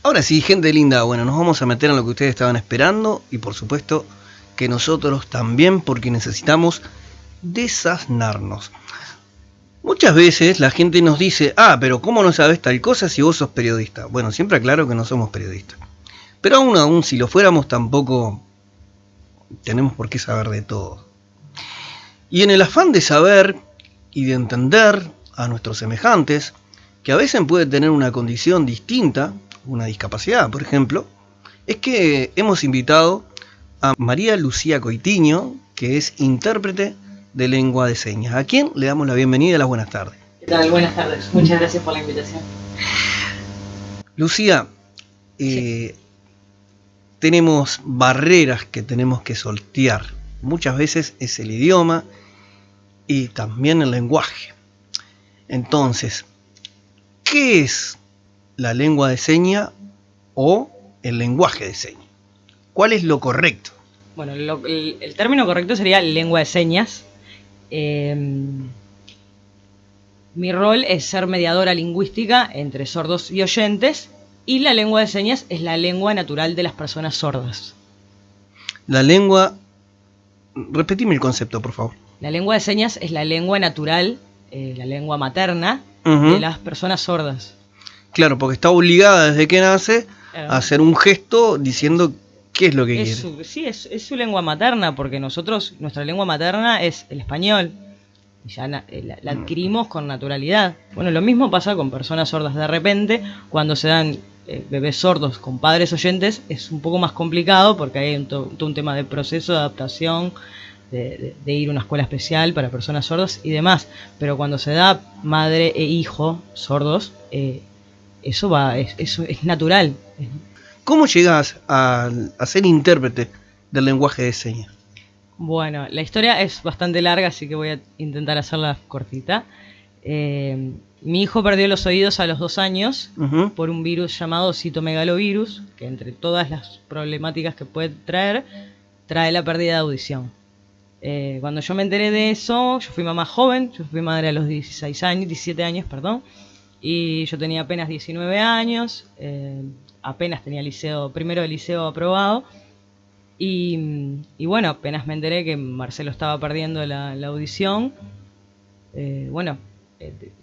Ahora sí, gente linda, bueno, nos vamos a meter en lo que ustedes estaban esperando y por supuesto que nosotros también, porque necesitamos desasnarnos. Muchas veces la gente nos dice, pero ¿cómo no sabes tal cosa si vos sos periodista? Bueno, siempre aclaro que no somos periodistas. Pero aún si lo fuéramos, tampoco tenemos por qué saber de todo. Y en el afán de saber y de entender a nuestros semejantes, que a veces pueden tener una condición distinta, una discapacidad, por ejemplo, es que hemos invitado a María Lucía Coitiño, que es intérprete de lengua de señas, a quien le damos la bienvenida y las buenas tardes. ¿Qué tal? Buenas tardes. Muchas gracias por la invitación. Lucía, Sí. Tenemos barreras que tenemos que sortear. Muchas veces es el idioma y también el lenguaje. Entonces, ¿qué es la lengua de señas o el lenguaje de señas? ¿Cuál es lo correcto? Bueno, el término correcto sería lengua de señas. Mi rol es ser mediadora lingüística entre sordos y oyentes, y la lengua de señas es la lengua natural de las personas sordas. La lengua... Repetime el concepto, por favor. La lengua de señas es la lengua natural, la lengua materna de las personas sordas. Claro, porque está obligada desde que nace a hacer un gesto diciendo qué es lo que quiere. Sí, es su lengua materna, porque nuestra lengua materna es el español. Y ya la adquirimos con naturalidad. Bueno, lo mismo pasa con personas sordas. De repente, cuando se dan bebés sordos con padres oyentes, es un poco más complicado porque hay todo un tema de proceso de adaptación, de ir a una escuela especial para personas sordas y demás. Pero cuando se da madre e hijo sordos, eso es natural. ¿Cómo llegas a ser intérprete del lenguaje de señas? Bueno, la historia es bastante larga, así que voy a intentar hacerla cortita. Mi hijo perdió los oídos a los 2 años por un virus llamado citomegalovirus, que entre todas las problemáticas que puede traer, trae la pérdida de audición. Cuando yo me enteré de eso, yo fui mamá joven, yo fui madre a los 17 años, y yo tenía apenas 19 años, apenas tenía primero de liceo aprobado. Y bueno, apenas me enteré que Marcelo estaba perdiendo la audición,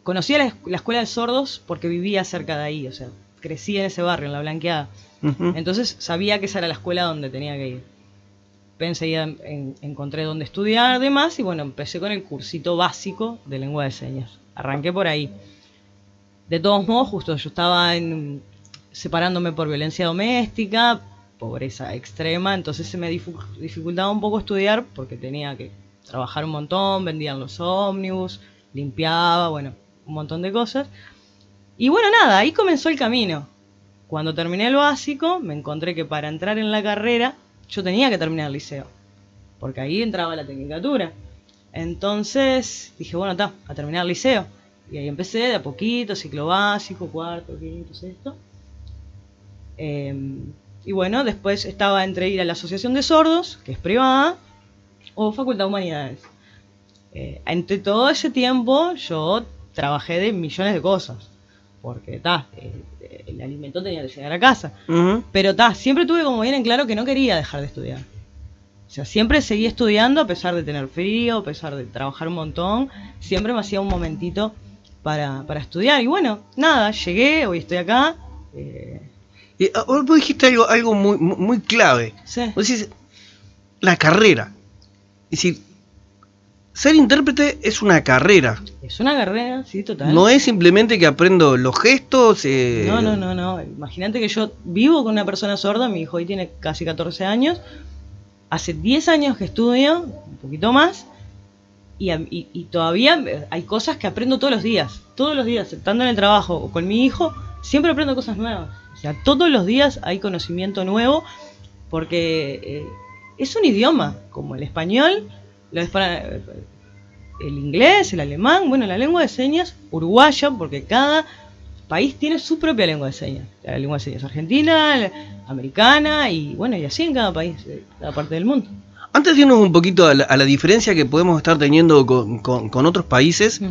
conocí a la escuela de sordos porque vivía cerca de ahí, o sea, crecí en ese barrio, en La Blanqueada. Entonces sabía que esa era la escuela donde tenía que ir. Enseguida encontré dónde estudiar, demás, y bueno, empecé con el cursito básico de lengua de señas. Arranqué por ahí. De todos modos, justo yo estaba separándome por violencia doméstica, pobreza extrema, entonces se me dificultaba un poco estudiar porque tenía que trabajar un montón, vendían los ómnibus, limpiaba, bueno, un montón de cosas. Y bueno, nada, ahí comenzó el camino. Cuando terminé el básico, me encontré que para entrar en la carrera yo tenía que terminar el liceo, porque ahí entraba la tecnicatura. Entonces dije, bueno, a terminar el liceo. Y ahí empecé de a poquito, ciclo básico, cuarto, quinto, sexto. Y bueno, después estaba entre ir a la Asociación de Sordos, que es privada, o Facultad de Humanidades. Entre todo ese tiempo yo trabajé de millones de cosas, porque el alimento tenía que llegar a casa. Pero siempre tuve como bien en claro que no quería dejar de estudiar. O sea, siempre seguí estudiando a pesar de tener frío, a pesar de trabajar un montón. Siempre me hacía un momentito para estudiar. Y bueno, nada, llegué, hoy estoy acá. Vos dijiste algo muy, muy clave. Sí. Vos decís, la carrera. Es decir, ser intérprete es una carrera. Es una carrera, sí, total. No es simplemente que aprendo los gestos. No. Imagínate que yo vivo con una persona sorda, mi hijo hoy tiene casi 14 años. Hace 10 años que estudio, un poquito más, y todavía hay cosas que aprendo todos los días. Todos los días, estando en el trabajo o con mi hijo, siempre aprendo cosas nuevas. O sea, todos los días hay conocimiento nuevo, porque es un idioma, como el español, el inglés, el alemán, bueno, la lengua de señas uruguaya, porque cada país tiene su propia lengua de señas. La lengua de señas argentina, americana, y bueno, y así en cada país, cada parte del mundo. Antes de irnos un poquito a la diferencia que podemos estar teniendo con otros países,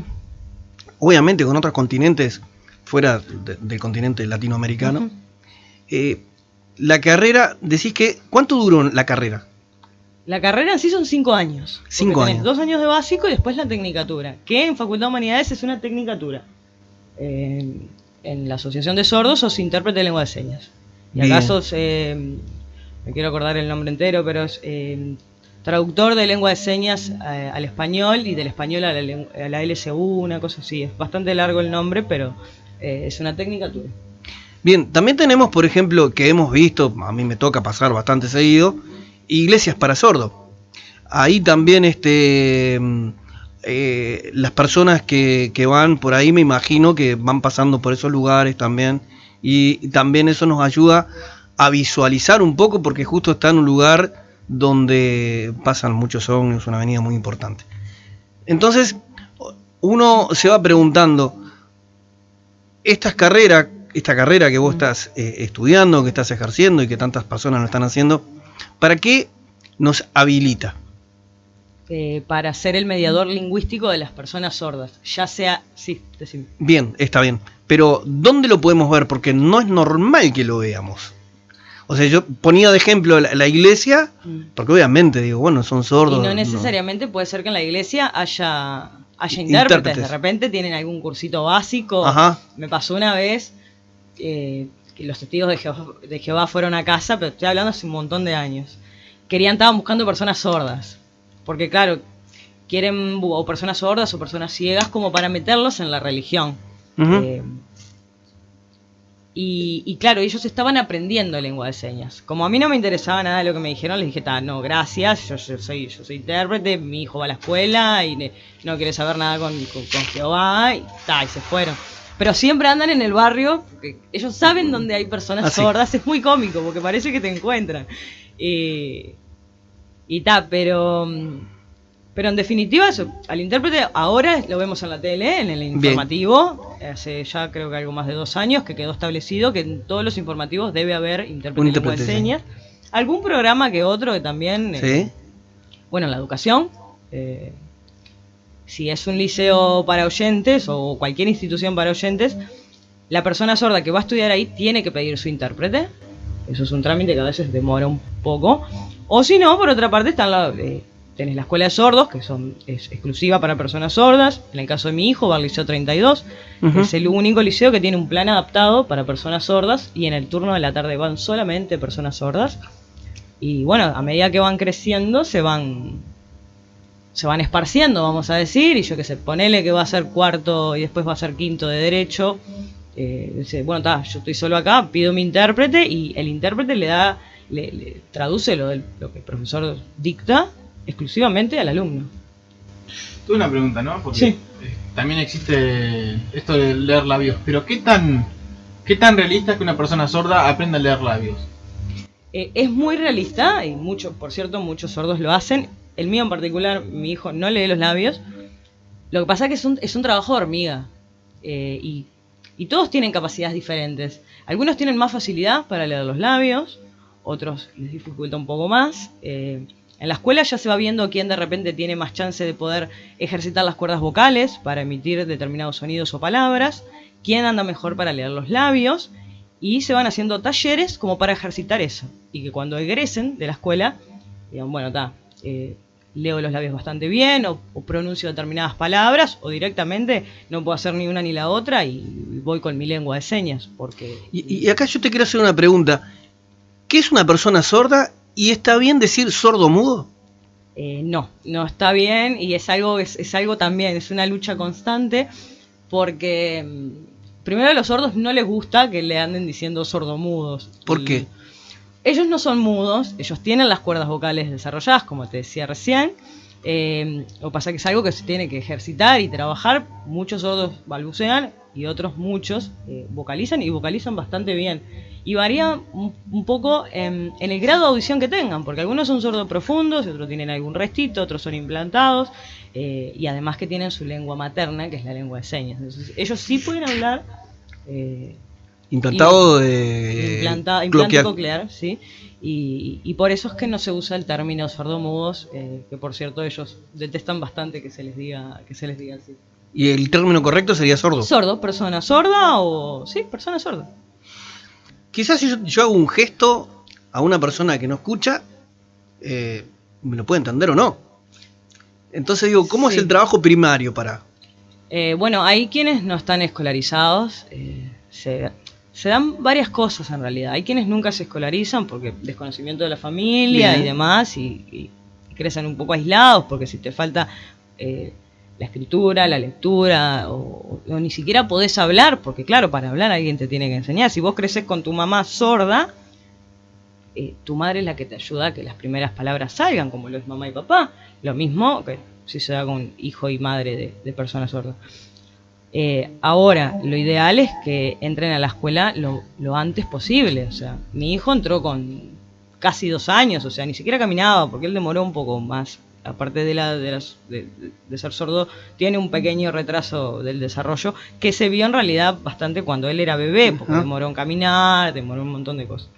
obviamente con otros continentes fuera del continente latinoamericano, La carrera, decís que... ¿Cuánto duró la carrera? La carrera en sí son 5 años. 5 años. 2 años de básico y después la tecnicatura, que en Facultad de Humanidades es una tecnicatura. En la Asociación de Sordos sos intérprete de lengua de señas. Y acá sos, me quiero acordar el nombre entero, pero es traductor de lengua de señas al español y del español a la LSU, una cosa así. Es bastante largo el nombre, pero es una tecnicatura. Bien, también tenemos, por ejemplo, que hemos visto, a mí me toca pasar bastante seguido, iglesias para sordos. Ahí también las personas que van por ahí, me imagino que van pasando por esos lugares también, y también eso nos ayuda a visualizar un poco, porque justo está en un lugar donde pasan muchos ómnibus, una avenida muy importante. Entonces, uno se va preguntando, esta carrera que vos estás estudiando, que estás ejerciendo y que tantas personas lo están haciendo, ¿para qué nos habilita? Para ser el mediador lingüístico de las personas sordas, ya sea... Sí, decime. Bien, está bien, pero ¿dónde lo podemos ver? Porque no es normal que lo veamos. O sea, yo ponía de ejemplo la iglesia, porque obviamente digo, bueno, son sordos. Y no necesariamente puede ser que en la iglesia haya intérpretes. De repente tienen algún cursito básico. Ajá. Me pasó una vez que los testigos de Jehová fueron a casa, pero estoy hablando hace un montón de años. Estaban buscando personas sordas. Porque claro, quieren o personas sordas o personas ciegas como para meterlos en la religión. Uh-huh. Y claro, ellos estaban aprendiendo lengua de señas. Como a mí no me interesaba nada de lo que me dijeron, les dije, no, gracias, yo soy intérprete, mi hijo va a la escuela y no quiere saber nada con Jehová, y se fueron. Pero siempre andan en el barrio, porque ellos saben dónde hay personas sordas, es muy cómico, porque parece que te encuentran. Pero en definitiva, eso, al intérprete ahora lo vemos en la tele, en el informativo. Bien. Hace ya creo que algo más de 2 años que quedó establecido que en todos los informativos debe haber intérprete de lengua de señas. Algún programa que otro que también, bueno, en la educación, si es un liceo para oyentes o cualquier institución para oyentes, la persona sorda que va a estudiar ahí tiene que pedir su intérprete. Eso es un trámite que a veces demora un poco. O si no, por otra parte tenés la escuela de sordos, que es exclusiva para personas sordas. En el caso de mi hijo va al liceo 32. Uh-huh. Es el único liceo que tiene un plan adaptado para personas sordas, y en el turno de la tarde van solamente personas sordas. Y bueno, a medida que van creciendo se van esparciendo, vamos a decir, y yo qué sé, ponele que va a ser cuarto y después va a ser quinto de derecho. Dice, bueno, yo estoy solo acá, pido mi intérprete, y el intérprete le traduce lo que el profesor dicta exclusivamente al alumno. Tuve una pregunta, ¿no? Porque también existe esto de leer labios, pero ¿qué tan realista es que una persona sorda aprenda a leer labios? Es muy realista, y por cierto, muchos sordos lo hacen. El mío en particular, mi hijo no lee los labios. Lo que pasa es que es un trabajo de hormiga, y todos tienen capacidades diferentes. Algunos tienen más facilidad para leer los labios, otros les dificulta un poco más. En la escuela ya se va viendo quién de repente tiene más chance de poder ejercitar las cuerdas vocales para emitir determinados sonidos o palabras, quién anda mejor para leer los labios, y se van haciendo talleres como para ejercitar eso. Y que cuando egresen de la escuela, digan, bueno, leo los labios bastante bien, o pronuncio determinadas palabras, o directamente no puedo hacer ni una ni la otra y voy con mi lengua de señas. Y acá yo te quiero hacer una pregunta. ¿Qué es una persona sorda? ¿Y está bien decir sordo-mudo? No está bien, y es algo también, es una lucha constante, porque primero a los sordos no les gusta que le anden diciendo sordomudos. ¿Por qué? Ellos no son mudos, ellos tienen las cuerdas vocales desarrolladas, como te decía recién. Lo que pasa es que es algo que se tiene que ejercitar y trabajar. Muchos sordos balbucean y otros muchos vocalizan, y vocalizan bastante bien. Y varía un poco en el grado de audición que tengan, porque algunos son sordos profundos, otros tienen algún restito, otros son implantados, y además que tienen su lengua materna, que es la lengua de señas. Entonces, ellos sí pueden hablar. Implantado implante coclear, sí. Y por eso es que no se usa el término sordomudos, que por cierto ellos detestan bastante que se les diga así. ¿Y el término correcto sería sordo? Sordo, persona sorda, o sí, persona sorda. quizás si yo hago un gesto a una persona que no escucha, me lo puede entender o no. Entonces digo, ¿cómo es el trabajo primario para...? Bueno, hay quienes no están escolarizados, se dan varias cosas en realidad. Hay quienes nunca se escolarizan porque desconocimiento de la familia y demás, y crecen un poco aislados porque si te falta la escritura, la lectura, o ni siquiera podés hablar, porque claro, para hablar alguien te tiene que enseñar. Si vos creces con tu mamá sorda, tu madre es la que te ayuda a que las primeras palabras salgan, como lo es mamá y papá. Lo mismo que si se da con hijo y madre de personas sordas. Ahora, lo ideal es que entren a la escuela lo antes posible. O sea, mi hijo entró con casi 2 años, o sea, ni siquiera caminaba, porque él demoró un poco más. Aparte de ser sordo, tiene un pequeño retraso del desarrollo que se vio en realidad bastante cuando él era bebé, porque demoró en caminar, demoró un montón de cosas.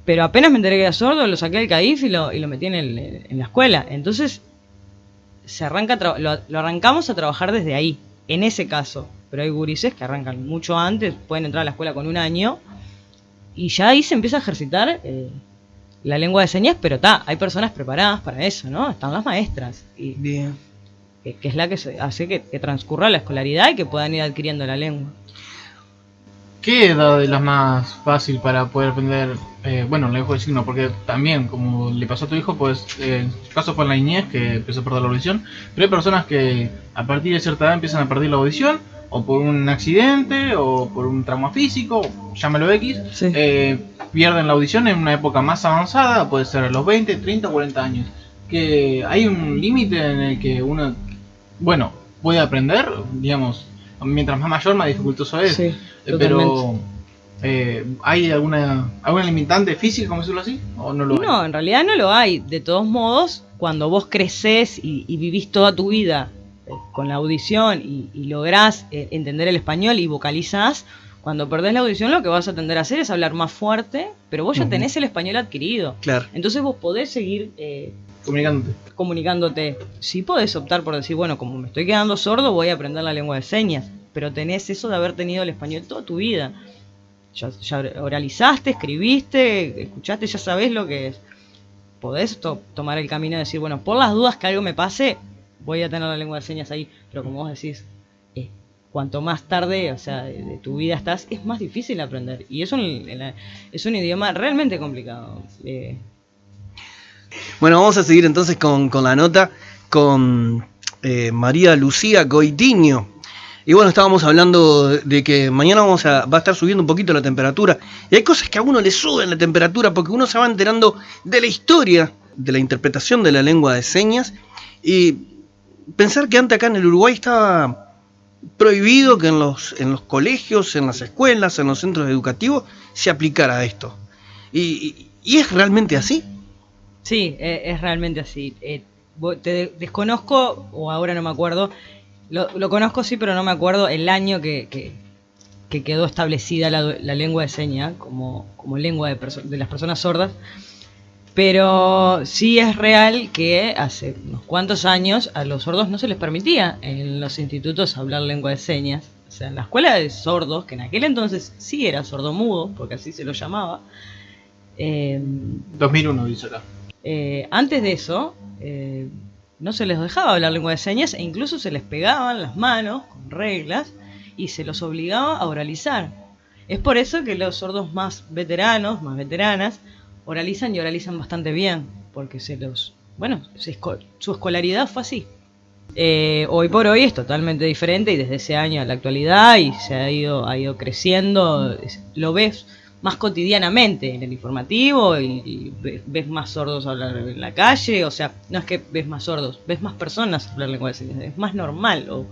Pero apenas me enteré que era sordo, lo saqué del CAIF y lo metí en la escuela. Entonces, lo arrancamos a trabajar desde ahí, en ese caso. Pero hay gurises que arrancan mucho antes, pueden entrar a la escuela con 1 año, y ya ahí se empieza a ejercitar la lengua de señas, pero hay personas preparadas para eso, ¿no? Están las maestras. Bien. Que es la que hace que transcurra la escolaridad y que puedan ir adquiriendo la lengua. ¿Qué edad es la más fácil para poder aprender, el lenguaje de signos? Porque también, como le pasó a tu hijo, pues en su caso fue en la niñez que empezó a perder la audición, pero hay personas que a partir de cierta edad empiezan a perder la audición, o por un accidente, o por un trauma físico, llámalo X, sí. Pierden la audición en una época más avanzada, puede ser a los 20, 30 o 40 años. Que hay un límite en el que uno, puede aprender, digamos, mientras más mayor, más dificultoso es. Sí, pero ¿hay alguna limitante física, como decirlo así? ¿O no lo hay? No, en realidad no lo hay. De todos modos, cuando vos creces y vivís toda tu vida con la audición y lográs entender el español y vocalizás, cuando perdés la audición lo que vas a tender a hacer es hablar más fuerte, pero vos ya tenés el español adquirido. Claro. Entonces vos podés seguir comunicándote. Sí podés optar por decir, como me estoy quedando sordo, voy a aprender la lengua de señas, pero tenés eso de haber tenido el español toda tu vida. Ya oralizaste, escribiste, escuchaste, ya sabés lo que es. Podés tomar el camino de decir, por las dudas que algo me pase, voy a tener la lengua de señas ahí, pero como vos decís, cuanto más tarde, de tu vida estás, es más difícil aprender. Y es un idioma realmente complicado. Bueno, vamos a seguir entonces con la nota con María Lucía Goitiño. Y estábamos hablando de que mañana va a estar subiendo un poquito la temperatura. Y hay cosas que a uno le suben la temperatura porque uno se va enterando de la historia, de la interpretación de la lengua de señas. Y pensar que antes acá en el Uruguay estaba prohibido que en los colegios, en las escuelas, en los centros educativos se aplicara esto. ¿Y es realmente así? Sí, es realmente así. Te desconozco, o ahora no me acuerdo, lo conozco sí, pero no me acuerdo el año que quedó establecida la lengua de señas como lengua de las personas sordas. Pero sí es real que hace unos cuantos años a los sordos no se les permitía en los institutos hablar lengua de señas. O sea, en la escuela de sordos, que en aquel entonces sí era sordomudo, porque así se lo llamaba. 2001 dice acá. Antes de eso, no se les dejaba hablar lengua de señas e incluso se les pegaban las manos con reglas y se los obligaba a oralizar. Es por eso que los sordos más veteranos, más veteranas, oralizan y oralizan bastante bien, porque su escolaridad fue así. Hoy por hoy es totalmente diferente y desde ese año a la actualidad y se ha ido creciendo, lo ves más cotidianamente en el informativo y ves más sordos hablar en la calle, o sea, no es que ves más sordos, ves más personas hablar lengua de señas, es más normal o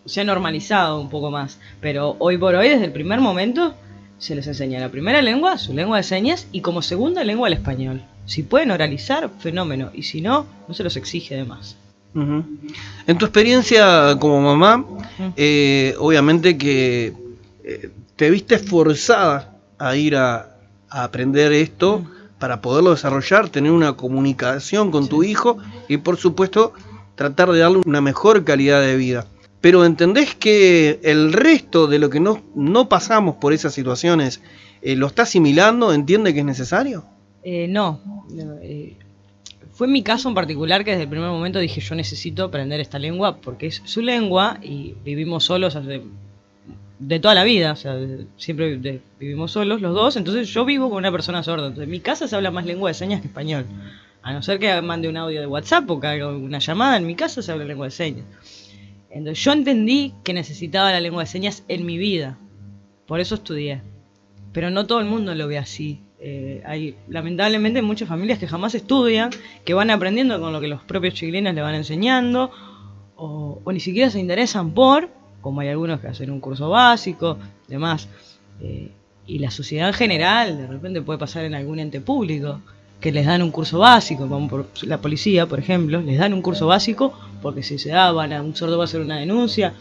se ha normalizado un poco más, pero hoy por hoy desde el primer momento se les enseña la primera lengua, su lengua de señas, y como segunda lengua el español. Si pueden oralizar, fenómeno, y si no, no se los exige además. Uh-huh. En tu experiencia como mamá, obviamente que te viste forzada a ir a aprender esto para poderlo desarrollar, tener una comunicación con tu hijo y por supuesto tratar de darle una mejor calidad de vida. Pero entendés que el resto de lo que no pasamos por esas situaciones ¿Lo está asimilando? ¿Entiende que es necesario? No. Fue mi caso en particular que desde el primer momento dije yo necesito aprender esta lengua porque es su lengua y vivimos solos de toda la vida, o sea, siempre vivimos solos los dos, entonces yo vivo con una persona sorda, entonces en mi casa se habla más lengua de señas que español, a no ser que mande un audio de WhatsApp o que haga una llamada, en mi casa se habla lengua de señas. Entonces yo entendí que necesitaba la lengua de señas en mi vida, por eso estudié, pero no todo el mundo lo ve así. Hay lamentablemente muchas familias que jamás estudian, que van aprendiendo con lo que los propios chilenos le van enseñando, o ni siquiera se interesan como hay algunos que hacen un curso básico, demás. Y la sociedad en general, de repente puede pasar en algún ente público, que les dan un curso básico, como por la policía, por ejemplo, les dan un curso básico, porque si se da, un sordo va a hacer una denuncia,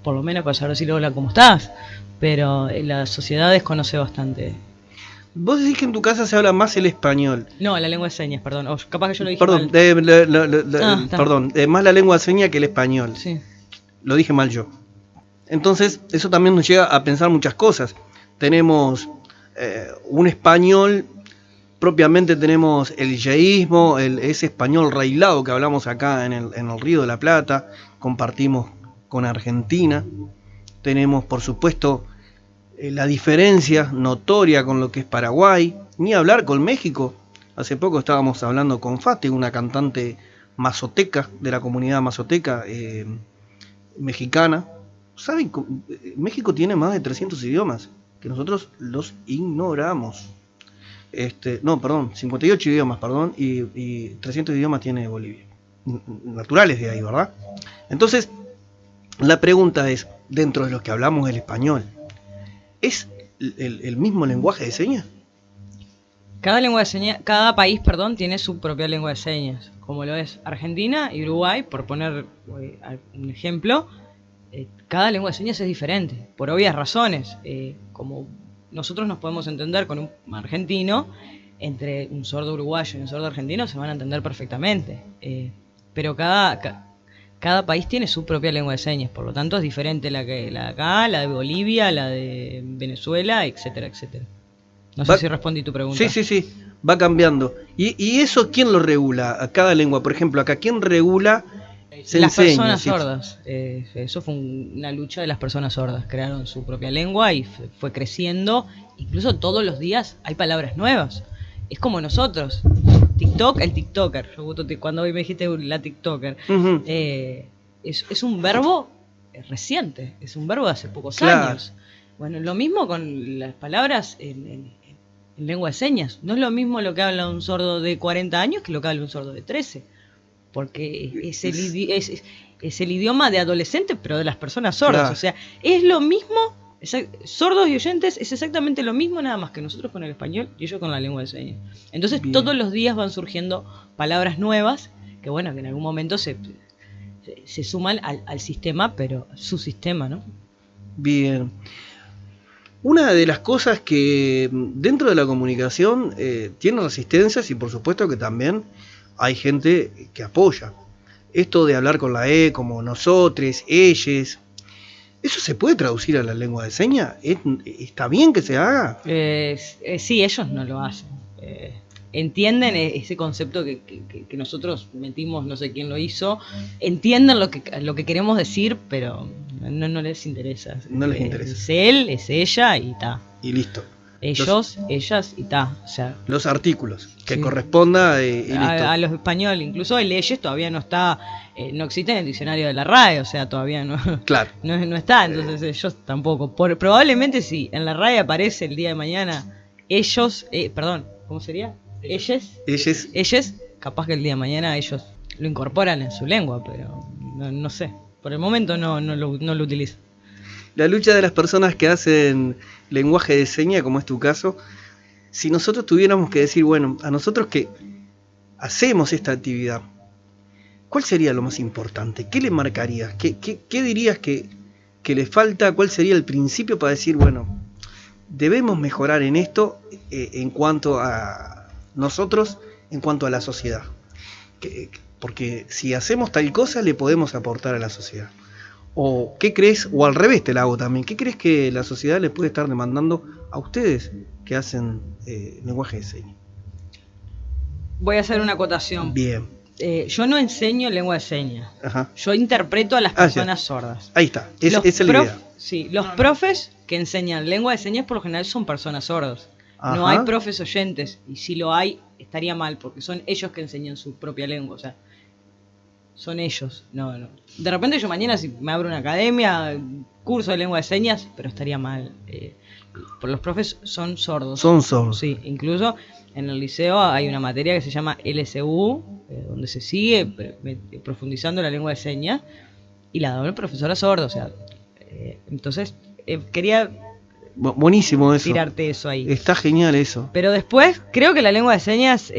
por lo menos para saber si hola, ¿cómo estás? Pero la sociedad desconoce bastante. Vos decís que en tu casa se habla más el español. No, la lengua de señas, perdón. Capaz que yo lo dije mal. Perdón, más la lengua de señas que el español. Sí. Lo dije mal yo. Entonces, eso también nos llega a pensar muchas cosas. Tenemos un español, propiamente tenemos el yeísmo, ese español railado que hablamos acá en el Río de la Plata, compartimos con Argentina. Tenemos, por supuesto, la diferencia notoria con lo que es Paraguay, ni hablar con México. Hace poco estábamos hablando con Fati, una cantante mazoteca, de la comunidad mazoteca mexicana. ¿Saben? México tiene más de 300 idiomas, que nosotros los ignoramos. 58 idiomas, y 300 idiomas tiene Bolivia. Naturales de ahí, ¿verdad? Entonces, la pregunta es, dentro de los que hablamos el español, ¿es el mismo lenguaje de señas? Cada país, tiene su propia lengua de señas, como lo es Argentina y Uruguay, por poner un ejemplo. Cada lengua de señas es diferente, por obvias razones. Como nosotros nos podemos entender con un argentino, entre un sordo uruguayo y un sordo argentino se van a entender perfectamente. Pero cada país tiene su propia lengua de señas, por lo tanto es diferente la de acá, la de Bolivia, la de Venezuela, etcétera, etcétera. No sé si respondí tu pregunta. Sí, va cambiando. ¿Y eso quién lo regula? A cada lengua, por ejemplo, acá, ¿quién regula? Las personas sordas. Eso fue una lucha de las personas sordas. Crearon su propia lengua y fue creciendo. Incluso todos los días hay palabras nuevas. Es como nosotros. TikTok, el TikToker. Cuando hoy me dijiste la TikToker. Uh-huh. Es un verbo reciente. Es un verbo de hace pocos años. Bueno, lo mismo con las palabras en lengua de señas. No es lo mismo lo que habla un sordo de 40 años que lo que habla un sordo de 13. Porque es el idioma de adolescentes, pero de las personas sordas. Claro. O sea, es lo mismo, sordos y oyentes es exactamente lo mismo, nada más que nosotros con el español y ellos con la lengua de señas. Entonces, bien, todos los días van surgiendo palabras nuevas que, bueno, que en algún momento se suman al sistema, pero su sistema, ¿no? Bien. Una de las cosas que dentro de la comunicación tiene resistencias y por supuesto que también hay gente que apoya. Esto de hablar con la E como nosotros, ellos, ¿eso se puede traducir a la lengua de señas? ¿Está bien que se haga? Sí, ellos no lo hacen. Entienden ese concepto que nosotros metimos, no sé quién lo hizo, entienden lo que queremos decir, pero no les interesa. No les interesa. Es él, es ella y ta. Y listo. Ellos, ellas y ta. O sea, los artículos, que sí, corresponda y listo. A los españoles, incluso el leyes todavía no está, no existe en el diccionario de la RAE, o sea, todavía no, claro, no está, entonces ellos tampoco. Probablemente sí, en la RAE aparece el día de mañana ellos, ¿cómo sería? Ellos, capaz que el día de mañana ellos lo incorporan en su lengua, pero no sé, por el momento no lo utilizan. La lucha de las personas que hacen lenguaje de señas, como es tu caso, si nosotros tuviéramos que decir, bueno, a nosotros que hacemos esta actividad, ¿cuál sería lo más importante? ¿Qué le marcarías? ¿Qué dirías que le falta? ¿Cuál sería el principio para decir, bueno, debemos mejorar en esto en cuanto a nosotros, en cuanto a la sociedad? Porque si hacemos tal cosa, le podemos aportar a la sociedad. ¿O qué crees, o al revés te la hago también, qué crees que la sociedad les puede estar demandando a ustedes que hacen lenguaje de señas? Voy a hacer una acotación. Bien. Yo no enseño lengua de señas. Ajá. Yo interpreto a las personas sordas. Ahí está, esa es la idea. Sí, los profes que enseñan lengua de señas por lo general son personas sordas. Ajá. No hay profes oyentes, y si lo hay, estaría mal, porque son ellos que enseñan su propia lengua, o sea, son ellos. No. De repente yo mañana si me abro una academia, curso de lengua de señas, pero estaría mal. Por los profes son sordos. Son sordos. Sí, incluso en el liceo hay una materia que se llama LSU, donde se sigue profundizando la lengua de señas, y la da el profesor sordo, o sea, entonces quería buenísimo eso. Tirarte eso ahí. Está genial eso. Pero después, creo que la lengua de señas,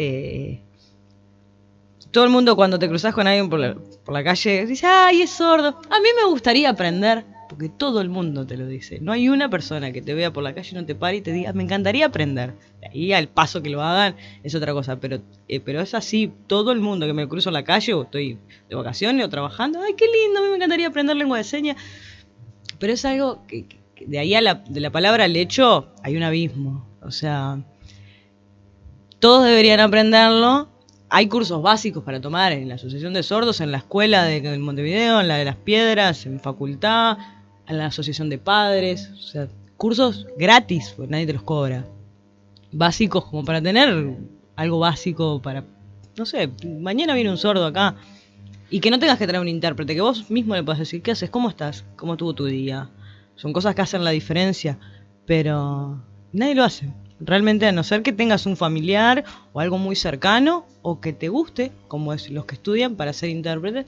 todo el mundo cuando te cruzas con alguien por la calle, dice, ¡ay, es sordo! A mí me gustaría aprender, porque todo el mundo te lo dice. No hay una persona que te vea por la calle y no te pare y te diga, me encantaría aprender. De ahí al paso que lo hagan es otra cosa, pero es así, todo el mundo que me cruzo en la calle, o estoy de vacaciones o trabajando, ¡ay, qué lindo! A mí me encantaría aprender lengua de señas. Pero es algo que de ahí de la palabra al hecho hay un abismo. O sea, todos deberían aprenderlo. Hay cursos básicos para tomar en la Asociación de Sordos, en la escuela de Montevideo, en la de Las Piedras, en facultad, en la Asociación de Padres. O sea, cursos gratis, porque nadie te los cobra. Básicos como para tener algo básico para, no sé, mañana viene un sordo acá y que no tengas que traer un intérprete, que vos mismo le puedas decir, ¿qué haces? ¿Cómo estás? ¿Cómo estuvo tu día? Son cosas que hacen la diferencia, pero nadie lo hace. Realmente, a no ser que tengas un familiar o algo muy cercano o que te guste, como es los que estudian para ser intérpretes,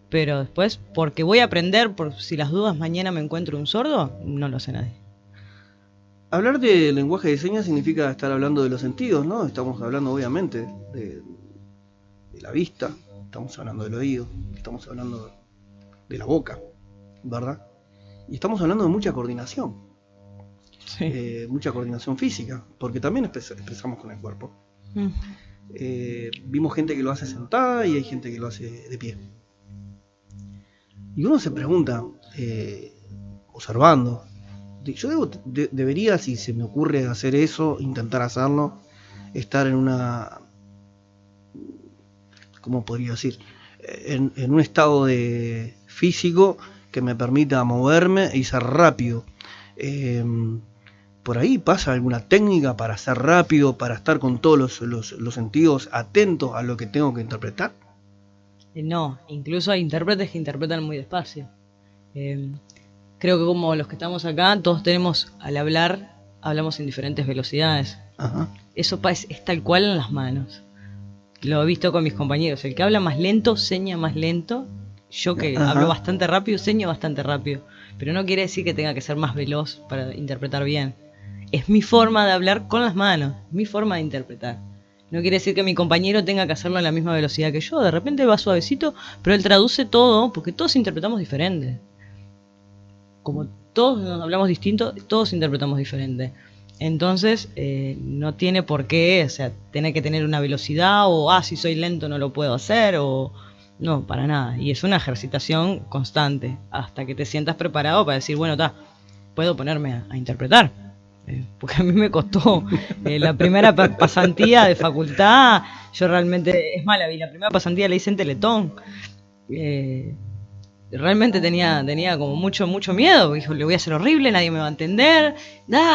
pero después, porque voy a aprender, por si las dudas mañana me encuentro un sordo, no lo hace nadie. Hablar de lenguaje de señas significa estar hablando de los sentidos, ¿no? Estamos hablando obviamente de la vista, estamos hablando del oído, estamos hablando de la boca, ¿verdad? Y estamos hablando de mucha coordinación. Sí. Mucha coordinación física, porque también expresamos con el cuerpo. Vimos gente que lo hace sentada y hay gente que lo hace de pie. Y uno se pregunta, observando, yo debería, si se me ocurre hacer eso, intentar hacerlo, estar en una, ¿cómo podría decir? En un estado de físico que me permita moverme y ser rápido. ¿Por ahí pasa alguna técnica para ser rápido, para estar con todos los sentidos atentos a lo que tengo que interpretar? No, incluso hay intérpretes que interpretan muy despacio. Creo que como los que estamos acá, todos tenemos, al hablar, hablamos en diferentes velocidades. Ajá. Eso es tal cual en las manos. Lo he visto con mis compañeros. El que habla más lento, seña más lento. Yo que hablo bastante rápido, seño bastante rápido. Pero no quiere decir que tenga que ser más veloz para interpretar bien. Es mi forma de hablar con las manos, mi forma de interpretar. No quiere decir que mi compañero tenga que hacerlo a la misma velocidad que yo. De repente va suavecito, pero él traduce todo, porque todos interpretamos diferente. Como todos nos hablamos distinto, todos interpretamos diferente. Entonces, no tiene por qué, o sea, tener que tener una velocidad, o si soy lento no lo puedo hacer, o no, para nada. Y es una ejercitación constante, hasta que te sientas preparado para decir, bueno, puedo ponerme a interpretar. Porque a mí me costó la primera pasantía de facultad. Yo realmente, es mala, la primera pasantía la hice en Teletón. Realmente tenía como mucho miedo. Dijo, le voy a hacer horrible, nadie me va a entender.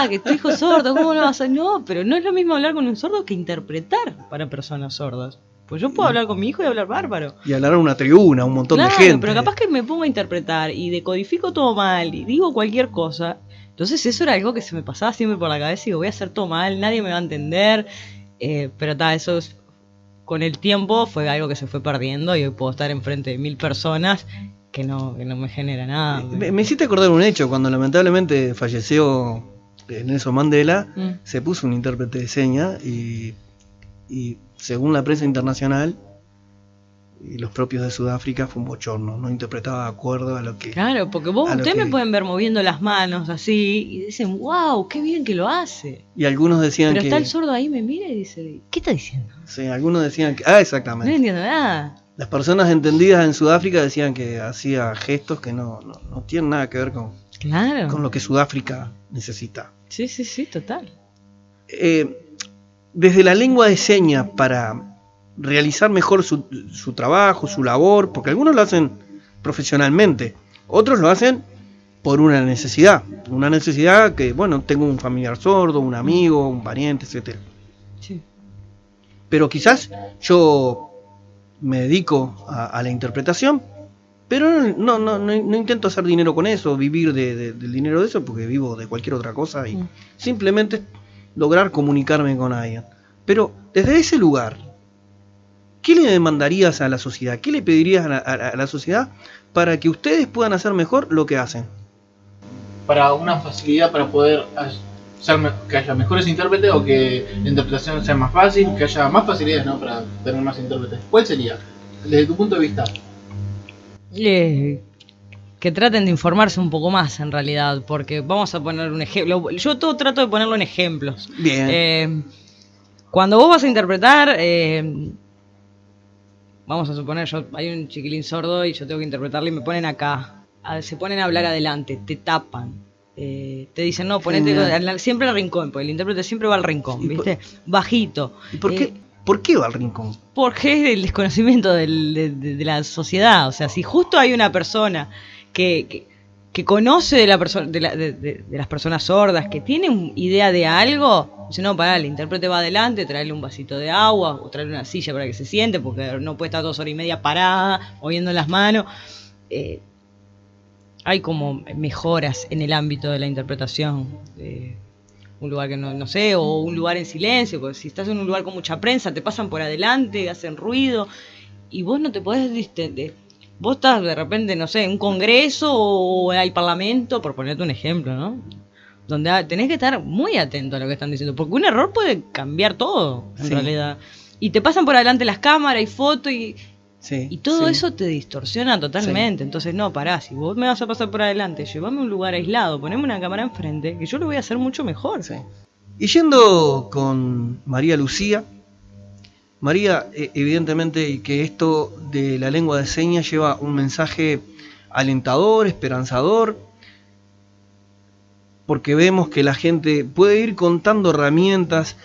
Que tu hijo es sordo, ¿cómo lo vas a hacer? No, pero no es lo mismo hablar con un sordo que interpretar para personas sordas. Pues yo puedo hablar con mi hijo y hablar bárbaro. Y hablar a una tribuna, un montón de gente. Pero capaz que me pongo a interpretar y decodifico todo mal y digo cualquier cosa. Entonces eso era algo que se me pasaba siempre por la cabeza y digo, voy a hacer todo mal, nadie me va a entender. Pero eso con el tiempo fue algo que se fue perdiendo y hoy puedo estar enfrente de 1000 personas que no me genera nada. Me hiciste acordar un hecho, cuando lamentablemente falleció Nelson Mandela, se puso un intérprete de señas y según la prensa internacional y los propios de Sudáfrica fue un bochorno, no interpretaba de acuerdo a lo que... Claro, porque ustedes me pueden ver moviendo las manos así y dicen, wow, qué bien que lo hace. Y algunos decían Pero está el sordo ahí, me mira y dice, ¿qué está diciendo? Sí, algunos decían que... exactamente. No entiendo nada. Las personas entendidas en Sudáfrica decían que hacía gestos que no tienen nada que ver Claro. con lo que Sudáfrica necesita. Sí, total. Desde la lengua de señas para realizar mejor su trabajo, su labor, porque algunos lo hacen profesionalmente, otros lo hacen por una necesidad que, bueno, tengo un familiar sordo, un amigo, un pariente, etcétera. Sí. Pero quizás yo me dedico a la interpretación, pero no intento hacer dinero con eso, vivir del dinero de eso, porque vivo de cualquier otra cosa y simplemente lograr comunicarme con alguien. Pero desde ese lugar, ¿qué le demandarías a la sociedad? ¿Qué le pedirías a la sociedad para que ustedes puedan hacer mejor lo que hacen? Para una facilidad para poder que haya mejores intérpretes o que la interpretación sea más fácil, que haya más facilidades, ¿no? Para tener más intérpretes. ¿Cuál sería? Desde tu punto de vista. Que traten de informarse un poco más en realidad, porque vamos a poner un ejemplo. Yo todo trato de ponerlo en ejemplos. Bien. Cuando vos vas a interpretar, vamos a suponer, hay un chiquilín sordo y yo tengo que interpretarle y me ponen acá. Se ponen a hablar adelante, te tapan. Te dicen, no, ponete siempre al rincón, porque el intérprete siempre va al rincón, ¿viste? Bajito. ¿Y por qué va al rincón? Porque es el desconocimiento de la sociedad. O sea, si justo hay una persona que conoce de las personas sordas, que tiene idea de algo, dice, no, pará, el intérprete va adelante, traerle un vasito de agua o traerle una silla para que se siente, porque no puede estar 2 horas y media parada, moviendo las manos. Hay como mejoras en el ámbito de la interpretación. Un lugar que no sé, o un lugar en silencio, porque si estás en un lugar con mucha prensa, te pasan por adelante, hacen ruido, y vos no te podés vos estás de repente, no sé, en un congreso o al parlamento, por ponerte un ejemplo, ¿no? Donde tenés que estar muy atento a lo que están diciendo, porque un error puede cambiar todo, en realidad. Y te pasan por adelante las cámaras y fotos y todo eso te distorsiona totalmente. Entonces, no, pará, si vos me vas a pasar por adelante, llévame a un lugar aislado, poneme una cámara enfrente, que yo lo voy a hacer mucho mejor. Y yendo con María Lucía, María, evidentemente que esto de la lengua de señas lleva un mensaje alentador, esperanzador, porque vemos que la gente puede ir contando herramientas.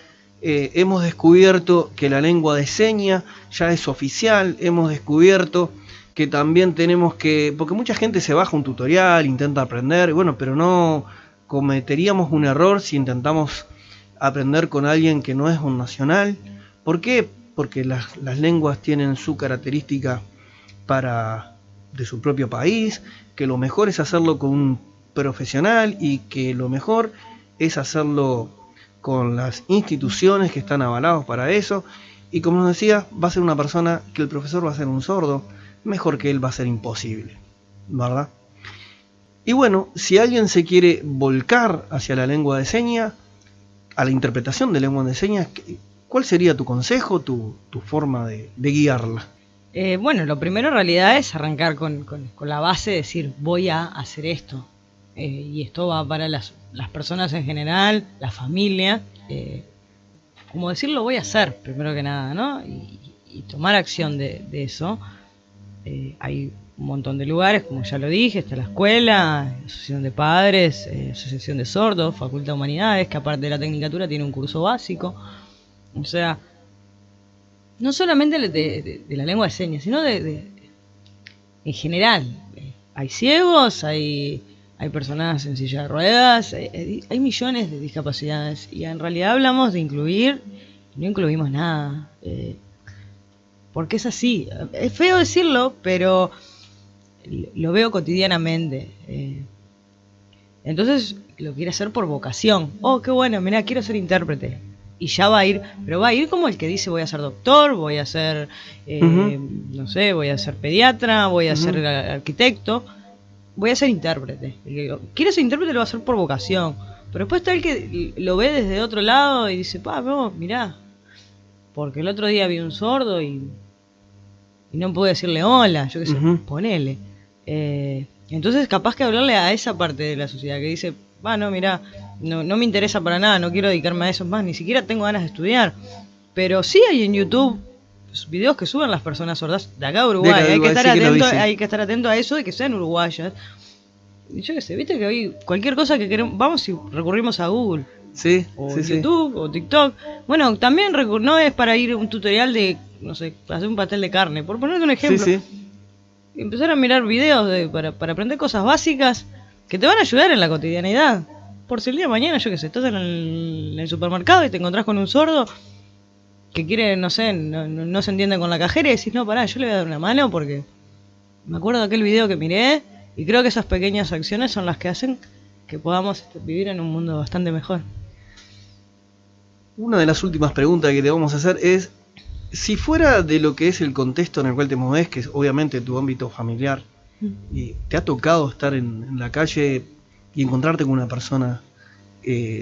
Hemos descubierto que la lengua de señas ya es oficial, hemos descubierto que también tenemos que, porque mucha gente se baja un tutorial, intenta aprender, bueno, pero no cometeríamos un error si intentamos aprender con alguien que no es un nacional. ¿Por qué? Porque las lenguas tienen su característica de su propio país, que lo mejor es hacerlo con un profesional y que lo mejor es hacerlo con las instituciones que están avalados para eso. Y como nos decía, va a ser una persona que el profesor va a ser un sordo, mejor que él va a ser imposible, ¿verdad? Y bueno, si alguien se quiere volcar hacia la lengua de señas, a la interpretación de lengua de señas, ¿cuál sería tu consejo, tu forma de guiarla? Bueno, lo primero en realidad es arrancar con la base de decir, voy a hacer esto. Y esto va para las personas en general, la familia. Como decirlo, voy a hacer, primero que nada, ¿no? Y tomar acción de eso. Hay un montón de lugares, como ya lo dije, está la escuela, asociación de padres, asociación de sordos, facultad de humanidades, que aparte de la tecnicatura tiene un curso básico. O sea, no solamente de la lengua de señas, sino en general. Hay ciegos, hay personas en silla de ruedas, hay millones de discapacidades y en realidad hablamos de incluir y no incluimos nada. Porque es así. Es feo decirlo, pero lo veo cotidianamente. Entonces lo quiere hacer por vocación. Oh, qué bueno, mirá, quiero ser intérprete. Y ya va a ir, pero va a ir como el que dice voy a ser doctor, voy a ser, no sé, voy a ser pediatra, voy a ser arquitecto, voy a ser intérprete. El que quiere ser intérprete lo va a hacer por vocación. Pero después está el que lo ve desde otro lado y dice, no, mirá, porque el otro día vi un sordo y no pude decirle hola, yo qué sé, ponele. Entonces capaz que hablarle a esa parte de la sociedad que dice, no, mirá, no me interesa para nada, no quiero dedicarme a eso más, ni siquiera tengo ganas de estudiar. Pero sí hay en YouTube videos que suben las personas sordas de acá a Uruguay. Hay que estar atento a eso de que sean uruguayas. Y yo qué sé, viste que hoy cualquier cosa que queremos, vamos y recurrimos a Google. Sí, o YouTube, o TikTok. Bueno, también no es para ir a un tutorial de, no sé, hacer un pastel de carne, por ponerte un ejemplo. Sí. Empezar a mirar videos para aprender cosas básicas que te van a ayudar en la cotidianidad. Por si el día de mañana, yo qué sé, estás en el supermercado y te encontrás con un sordo que quiere, no sé, no se entiende con la cajera y decís, no, pará, yo le voy a dar una mano porque me acuerdo de aquel video que miré y creo que esas pequeñas acciones son las que hacen que podamos vivir en un mundo bastante mejor. Una de las últimas preguntas que te vamos a hacer es, si fuera de lo que es el contexto en el cual te mueves, que es obviamente tu ámbito familiar, y te ha tocado estar en la calle y encontrarte con una persona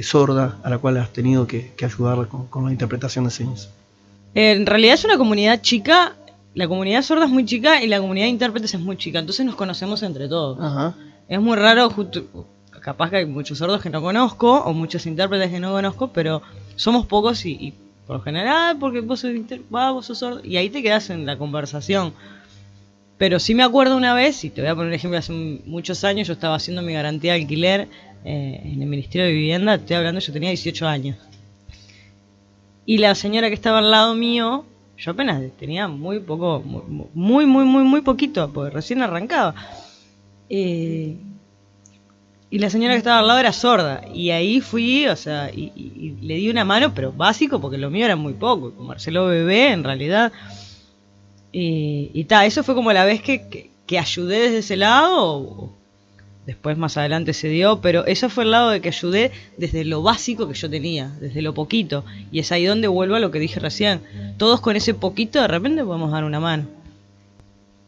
sorda a la cual has tenido que ayudar con la interpretación de señas. En realidad es una comunidad chica, la comunidad sorda es muy chica y la comunidad de intérpretes es muy chica, entonces nos conocemos entre todos. Ajá. Es muy raro, capaz que hay muchos sordos que no conozco o muchos intérpretes que no conozco, pero somos pocos y por lo general, porque vos sos sordo, y ahí te quedás en la conversación. Pero sí me acuerdo una vez, y te voy a poner un ejemplo, hace muchos años yo estaba haciendo mi garantía de alquiler en el Ministerio de Vivienda, estoy hablando, yo tenía 18 años. Y la señora que estaba al lado mío, yo apenas tenía muy poco, muy poquito, porque recién arrancaba. Y la señora que estaba al lado era sorda, y ahí fui, o sea, y le di una mano, pero básico, porque lo mío era muy poco, con Marcelo Bebé, en realidad. Eso fue como la vez que ayudé desde ese lado, después más adelante se dio, pero eso fue el lado de que ayudé desde lo básico que yo tenía, desde lo poquito, y es ahí donde vuelvo a lo que dije recién, todos con ese poquito de repente podemos dar una mano.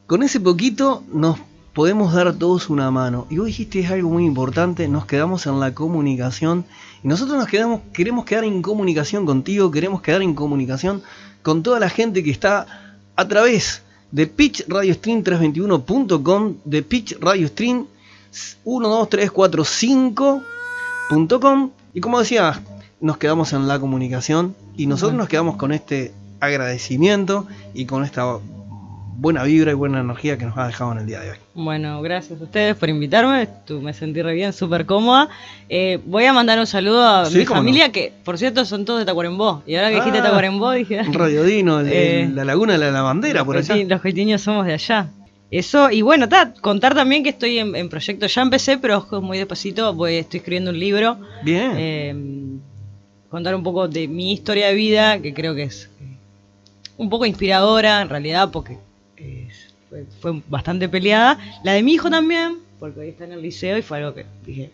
Con ese poquito nos podemos dar todos una mano, y vos dijiste algo muy importante, nos quedamos en la comunicación, y nosotros queremos quedar en comunicación contigo, queremos quedar en comunicación con toda la gente que está a través de pitchradiostream321.com, de pitchradiostream 12345.com, y como decía, nos quedamos en la comunicación y nosotros nos quedamos con este agradecimiento y con esta buena vibra y buena energía que nos ha dejado en el día de hoy. Bueno, gracias a ustedes por invitarme, me sentí re bien, súper cómoda. Voy a mandar un saludo a mi familia, no, que por cierto son todos de Tacuarembó, y ahora que dijiste Tacuarembó dije... Radio Dino, la laguna de la lavandera, por allá. Los coitiños somos de allá. Eso, y bueno, contar también que estoy en proyectos, ya empecé, pero muy despacito, estoy escribiendo un libro. Bien. Contar un poco de mi historia de vida, que creo que es un poco inspiradora, en realidad, porque fue bastante peleada. La de mi hijo también, porque hoy está en el liceo y fue algo que dije,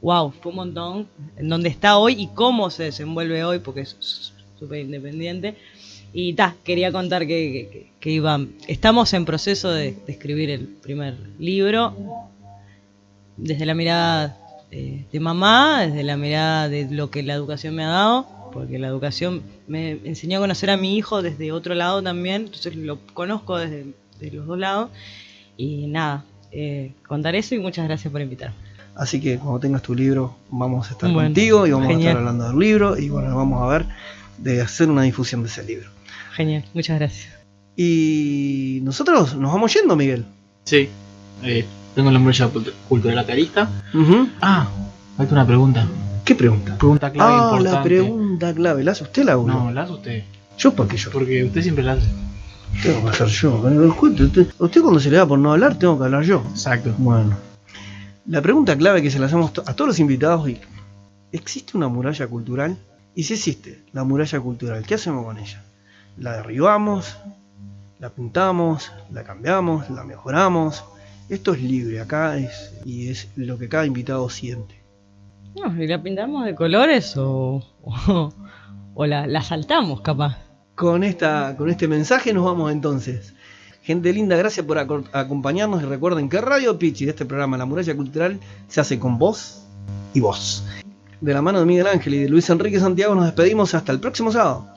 wow, fue un montón, en donde está hoy y cómo se desenvuelve hoy, porque es súper independiente. Y quería contar que estamos en proceso de escribir el primer libro, desde la mirada de mamá, desde la mirada de lo que la educación me ha dado, porque la educación me enseñó a conocer a mi hijo desde otro lado también, entonces lo conozco desde los dos lados. Y nada, contar eso, y muchas gracias por invitarme. Así que cuando tengas tu libro vamos a estar contigo y vamos a estar hablando del libro, y bueno, vamos a ver de hacer una difusión de ese libro. Genial, muchas gracias. Y nosotros nos vamos yendo, Miguel. Sí, tengo la muralla cultural a la lista. Falta una pregunta. ¿Qué pregunta? Pregunta clave importante. La pregunta clave. ¿La hace usted, la uno? No, la hace usted. ¿Yo por qué yo? Porque usted siempre la hace. Tengo que hacer yo. Usted cuando se le da por no hablar, tengo que hablar yo. Exacto. Bueno. La pregunta clave que se la hacemos a todos los invitados es: ¿existe una muralla cultural? Y si existe la muralla cultural, ¿qué hacemos con ella? ¿La derribamos? ¿La pintamos? ¿La cambiamos? ¿La mejoramos? Esto es libre, acá es lo que cada invitado siente. No, ¿y la pintamos de colores o la saltamos, capaz? Con este mensaje nos vamos entonces. Gente linda, gracias por acompañarnos, y recuerden que Radio Pitch y este programa La Muralla Cultural se hace con voz y voz. De la mano de Miguel Ángel y de Luis Enrique Santiago nos despedimos hasta el próximo sábado.